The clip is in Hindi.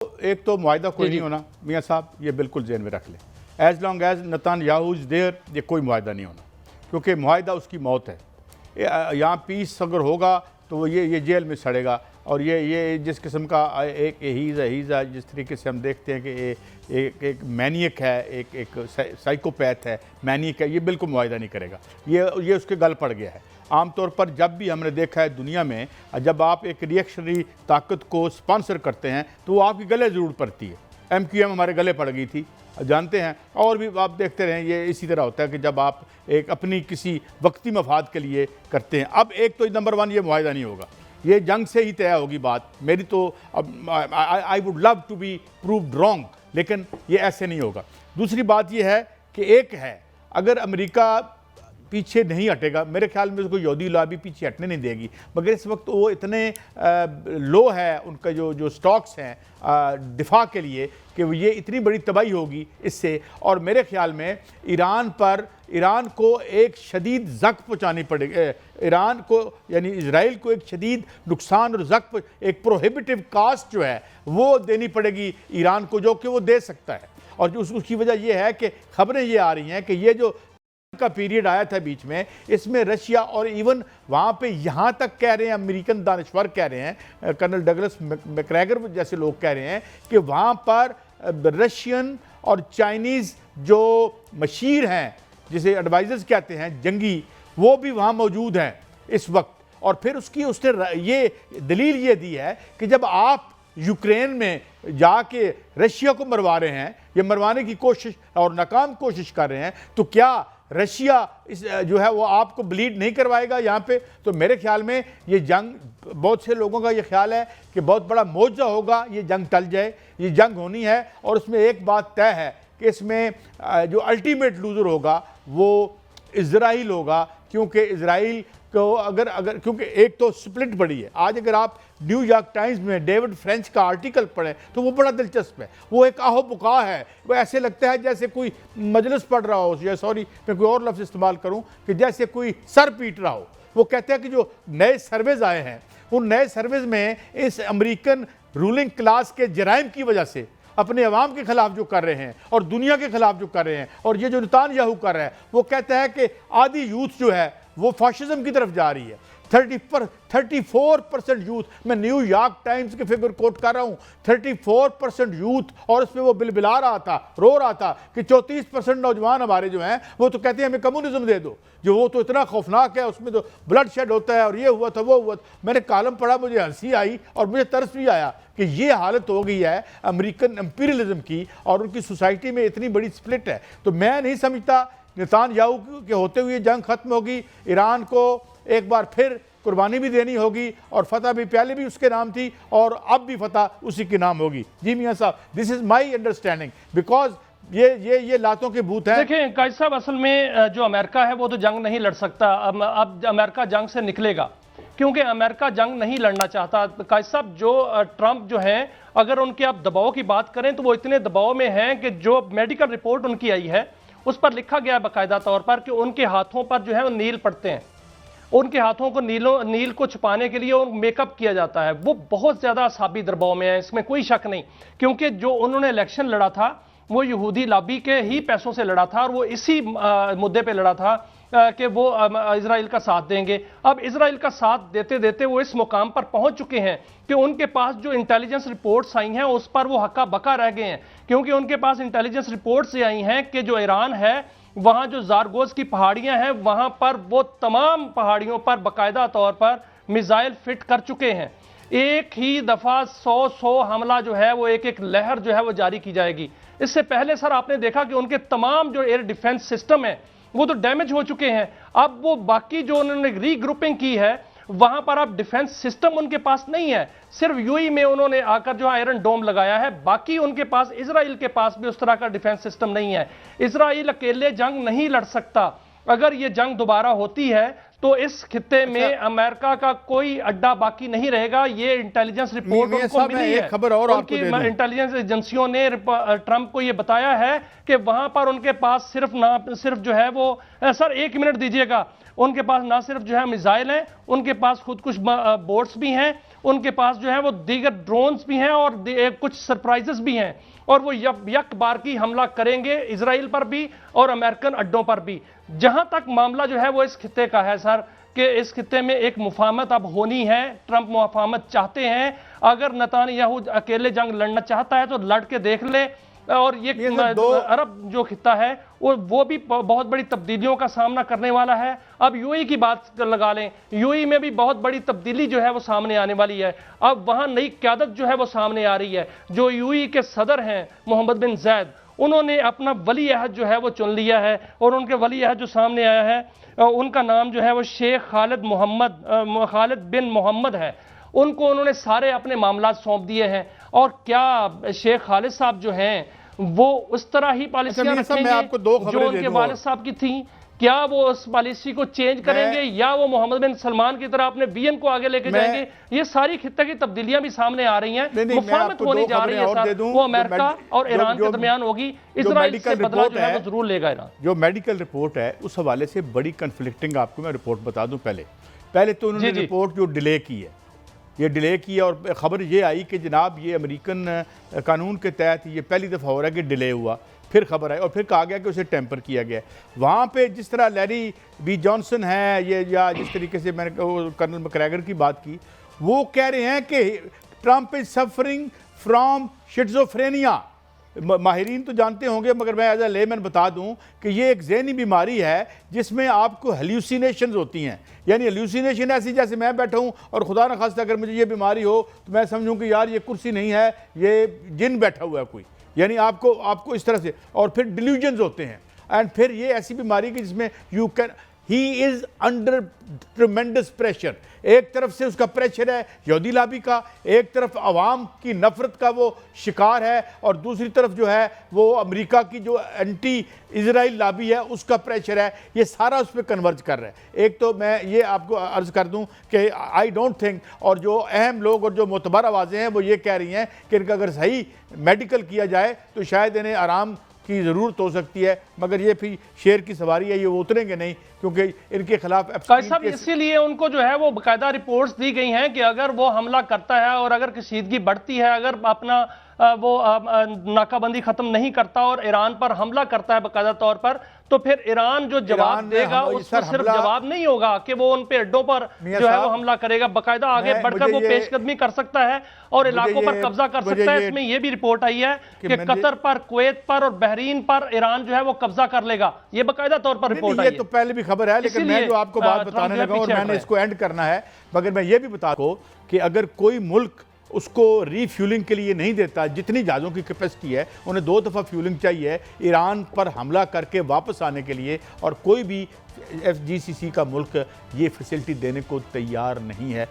एक तो मुआहिदा कोई नहीं होना मियाँ साहब, ये बिल्कुल ज़हन में रख लें। As long as Netanyahu is there, ये कोई मुआहिदा नहीं होना, क्योंकि मुआहिदा उसकी मौत है। यहाँ पीस अगर होगा तो वो ये जेल में सड़ेगा। और ये जिस किस्म का एक हीज़ा जिस तरीके से हम देखते हैं कि एक मैनियक है, एक साइकोपैथ है, मैनियक है, ये बिल्कुल मुआहिदा नहीं करेगा। ये उसके गल पड़ गया है। आमतौर पर जब भी हमने देखा है दुनिया में, जब आप एक रिएक्शनरी ताकत को स्पॉन्सर करते हैं तो वो आपके गले ज़रूर पड़ती है। MQM हमारे गले पड़ गई थी, जानते हैं। और भी आप देखते रहें, ये इसी तरह होता है कि जब आप एक अपनी किसी वक्ती मफाद के लिए करते हैं। अब एक तो नंबर 1 ये मुआहिदा नहीं होगा, ये जंग से ही तय होगी बात मेरी। तो अब I would love to be proved wrong, लेकिन ये ऐसे नहीं होगा। दूसरी बात ये है कि एक है, अगर अमेरिका पीछे नहीं हटेगा, मेरे ख्याल में उसको यहूदी लॉबी पीछे हटने नहीं देगी, मगर इस वक्त वो इतने लो है उनका जो स्टॉक्स हैं दिफा के लिए, कि ये इतनी बड़ी तबाही होगी इससे। और मेरे ख्याल में ईरान को एक शदीद ज़ख्म पहुँचानी पड़ेगी, ईरान को यानी इजराइल को एक शदीद नुकसान और ज़ख्म, एक प्रोहिबिटिव कास्ट जो है वो देनी पड़ेगी ईरान को, जो कि वो दे सकता है। और उसकी वजह यह है कि खबरें ये आ रही हैं कि ये जो का पीरियड आया था बीच में, इसमें रशिया और इवन वहाँ पे यहाँ तक कह रहे हैं, अमेरिकन दानिश्वर कह रहे हैं, कर्नल डगलस मैकग्रेगर जैसे लोग कह रहे हैं कि वहाँ पर रशियन और चाइनीज़ जो मशीर हैं, जिसे एडवाइजर्स कहते हैं जंगी, वो भी वहाँ मौजूद हैं इस वक्त। और फिर उसने ये दलील ये दी है कि जब आप यूक्रेन में जाके रशिया को मरवा रहे हैं या मरवाने की कोशिश और नाकाम कोशिश कर रहे हैं, तो क्या रशिया इस जो है वो आपको ब्लीड नहीं करवाएगा यहाँ पे? तो मेरे ख्याल में ये जंग, बहुत से लोगों का ये ख्याल है कि बहुत बड़ा मौजा होगा, ये जंग टल जाए। ये जंग होनी है और उसमें एक बात तय है कि इसमें जो अल्टीमेट लूज़र होगा वो इजराइल होगा, क्योंकि इजराइल को अगर क्योंकि एक तो स्प्लिट बड़ी है। आज अगर आप न्यूयॉर्क टाइम्स में डेविड फ्रेंच का आर्टिकल पढ़ें तो वो बड़ा दिलचस्प है। वो एक आहो पुका है, वो ऐसे लगता है जैसे कोई मजलिस पढ़ रहा हो, या सॉरी मैं कोई और लफ्ज़ इस्तेमाल करूं, कि जैसे कोई सर पीट रहा हो। वो कहते हैं कि जो नए सर्वेज आए हैं, उन नए सर्वेज में इस अमेरिकन रूलिंग क्लास के जराइम की वजह से अपने अवाम के खिलाफ जो कर रहे हैं और दुनिया के खिलाफ जो कर रहे हैं, और ये जो नेतन्याहू कर रहा है, वो कहता है कि आधी यूथ जो है वो फाशिज्म की तरफ जा रही है। 34% यूथ, मैं न्यूयॉर्क टाइम्स के फिगर कोट कर रहा हूं, 34% यूथ। और उसमें वो बिलबिला रहा था, रो रहा था कि 34% नौजवान हमारे जो हैं वो तो कहते हैं हमें कम्युनिज्म दे दो, जो वो तो इतना खौफनाक है, उसमें तो ब्लड शेड होता है और ये हुआ था वो हुआ था। मैंने कॉलम पढ़ा, मुझे हंसी आई और मुझे तरस भी आया कि ये हालत हो गई है अमेरिकन एम्पीरियलिज्म की, और उनकी सोसाइटी में इतनी बड़ी स्प्लिट है। तो मैं नहीं समझता नेतन्याहू के होते हुए जंग खत्म होगी। ईरान को एक बार फिर कुर्बानी भी देनी होगी, और फतह भी पहले भी उसके नाम थी और अब भी फतह उसी के नाम होगी। जी मियां साहब, this is my understanding, because ये लातों के भूत हैं। देखिए काजी साहब, असल में जो अमेरिका है वो तो जंग नहीं लड़ सकता। अब अमेरिका जंग से निकलेगा, क्योंकि अमेरिका जंग नहीं लड़ना चाहता। काजी साहब, जो ट्रंप जो है, अगर उनके आप दबाव की बात करें तो वो इतने दबाव में हैं कि जो मेडिकल रिपोर्ट उनकी आई है उस पर लिखा गया है बाकायदा तौर पर कि उनके हाथों पर जो है वो नील पड़ते हैं, उनके हाथों को नील को छुपाने के लिए और मेकअप किया जाता है। वो बहुत ज्यादा असाबी दबाव में है, इसमें कोई शक नहीं, क्योंकि जो उन्होंने इलेक्शन लड़ा था वो यहूदी लॉबी के ही पैसों से लड़ा था, और वो इसी मुद्दे पे लड़ा था कि वो इजराइल का साथ देंगे। अब इजराइल का साथ देते देते वो इस मुकाम पर पहुंच चुके हैं कि उनके पास जो इंटेलिजेंस रिपोर्ट्स आई हैं उस पर वो हक्का बका रह गए हैं, क्योंकि उनके पास इंटेलिजेंस रिपोर्ट्स से आई हैं कि जो ईरान है वहां जो जारगोज की पहाड़ियां हैं वहां पर वो तमाम पहाड़ियों पर बाकायदा तौर पर मिसाइल फिट कर चुके हैं। एक ही दफा 100 हमला जो है वो एक लहर जो है वो जारी की जाएगी। इससे पहले सर आपने देखा कि उनके तमाम जो एयर डिफेंस सिस्टम है वो तो डैमेज हो चुके हैं। अब वो बाकी जो उन्होंने रीग्रुपिंग की है वहां पर अब डिफेंस सिस्टम उनके पास नहीं है। सिर्फ यूएई में उन्होंने आकर जो आयरन डोम लगाया है, बाकी उनके पास, इजराइल के पास भी उस तरह का डिफेंस सिस्टम नहीं है। इजराइल अकेले जंग नहीं लड़ सकता। अगर ये जंग दोबारा होती है तो इस खित्ते में अमेरिका का कोई अड्डा बाकी नहीं रहेगा। ये इंटेलिजेंस रिपोर्ट उनको मिली है, खबर और उनकी इंटेलिजेंस एजेंसियों ने ट्रंप को ये बताया है कि वहां पर उनके पास सिर्फ जो है वो, सर 1 मिनट दीजिएगा, उनके पास ना सिर्फ जो है मिसाइल हैं, उनके पास खुद कुछ बोट्स भी हैं उनके पास जो है वो दीगर ड्रोन्स भी हैं और कुछ सरप्राइजेस भी हैं, और वो यक बार की हमला करेंगे इजराइल पर भी और अमेरिकन अड्डों पर भी। जहां तक मामला जो है वो इस खित्ते का है सर, कि इस खित्ते में एक मुफाहमत अब होनी है। ट्रंप मुफाहमत चाहते हैं। अगर नेतन्याहू अकेले जंग लड़ना चाहता है तो लड़ के देख ले। और ये अरब जो खित्ता है वो भी बहुत बड़ी तब्दीलियों का सामना करने वाला है। अब यूएई की बात लगा लें, यूएई में भी बहुत बड़ी तब्दीली जो है वो सामने आने वाली है। अब वहां नई क़यादत जो है वो सामने आ रही है। जो यूएई के सदर हैं मोहम्मद बिन ज़ायद, उन्होंने अपना वली अहद जो है वो चुन लिया है, और उनके वली अहद जो सामने आया है उनका नाम जो है वो शेख खालिद बिन मोहम्मद है। उनको उन्होंने सारे अपने मामला सौंप दिए हैं। और क्या शेख खालिद साहब जो हैं वो उस तरह ही पॉलिसियां रखेंगे जो उनके वालिद साहब की थी? क्या वो उस पॉलिसी को चेंज करेंगे या वो मोहम्मद बिन सलमान की तरह अपने वीएन को आगे लेके जाएंगे? ये सारी खित्ते की तब्दीलियां भी सामने आ रही हैं। मुफाहमत होनी जा रही है सर, वो अमेरिका और ईरान के दरमियान होगी। इजराइल से बदला जो है वो जरूर लेगा ईरान। जो मेडिकल रिपोर्ट है उस हवाले से बड़ी कन्फ्लिक्टिंग, आपको मैं रिपोर्ट बता दूं। पहले तो उन्होंने रिपोर्ट जो डिले की है, ये डिले किया, और ख़बर ये आई कि जनाब ये अमेरिकन कानून के तहत ये पहली दफ़ा हो रहा है कि डिले हुआ। फिर खबर आई और फिर कहा गया कि उसे टेम्पर किया गया। वहाँ पे जिस तरह लैरी बी जॉनसन है ये, या जिस तरीके से मैंने कर्नल मैकग्रेगर की बात की, वो कह रहे हैं कि Trump is suffering from schizophrenia. माहिरीन तो जानते होंगे, मगर मैं एज ए लेमैन बता दूं कि ये एक ज़हनी बीमारी है जिसमें आपको हेल्यूसिनेशंस होती हैं। यानी हेल्यूसिनेशन ऐसी जैसे मैं बैठा हूं और खुदा न खास्ता अगर मुझे ये बीमारी हो तो मैं समझूं कि यार ये कुर्सी नहीं है, ये जिन बैठा हुआ है कोई। यानी आपको इस तरह से, और फिर डिल्यूजन्स होते हैं। एंड फिर ये ऐसी बीमारी कि जिसमें he is under tremendous pressure. एक तरफ से उसका प्रेशर है यहूदी लाबी का, एक तरफ अवाम की नफरत का वो शिकार है, और दूसरी तरफ जो है वो अमेरिका की जो एंटी इजराइल लाबी है उसका प्रेशर है। ये सारा उस पर कन्वर्ज कर रहा है। एक तो मैं ये आपको अर्ज़ कर दूं कि आई डोंट थिंक, और जो अहम लोग और जो मोतबर आवाज़ें हैं वो ये कह रही हैं कि इनका अगर सही मेडिकल किया जाए तो शायद इन्हें आराम की ज़रूरत हो सकती है। मगर ये फिर शेर की सवारी है, ये वो उतरेंगे नहीं, क्योंकि इनके खिलाफ साहब इसीलिए उनको जो है वो बाकायदा रिपोर्ट्स दी गई हैं कि अगर वो हमला करता है और अगर कशीदगी बढ़ती है, अगर अपना वो नाकाबंदी खत्म नहीं करता और ईरान पर हमला करता है बाकायदा तौर पर, तो फिर ईरान जो जवाब देगा उसमें सिर्फ जवाब नहीं होगा कि वो उन पे अड्डों पर जो है वो हमला करेगा, बाकायदा आगे बढ़कर वो पेशकदमी कर सकता है और इलाकों पर कब्जा कर सकता है। इसमें ये भी रिपोर्ट आई है कि कतर पर, कुवैत पर और बहरीन पर ईरान जो है वो कब्जा कर लेगा। ये बाकायदा तौर पर रिपोर्ट आई है। तो पहले भी खबर है, लेकिन मैं जो आपको बात बताने लगा और मैंने इसको एंड करना है, मगर मैं ये भी बता दूं कि अगर कोई मुल्क उसको रीफ्यूलिंग के लिए नहीं देता, जितनी जहाज़ों की कैपेसिटी है उन्हें 2 दफ़ा फ्यूलिंग चाहिए ईरान पर हमला करके वापस आने के लिए, और कोई भी FGCC का मुल्क ये फैसिलिटी देने को तैयार नहीं है।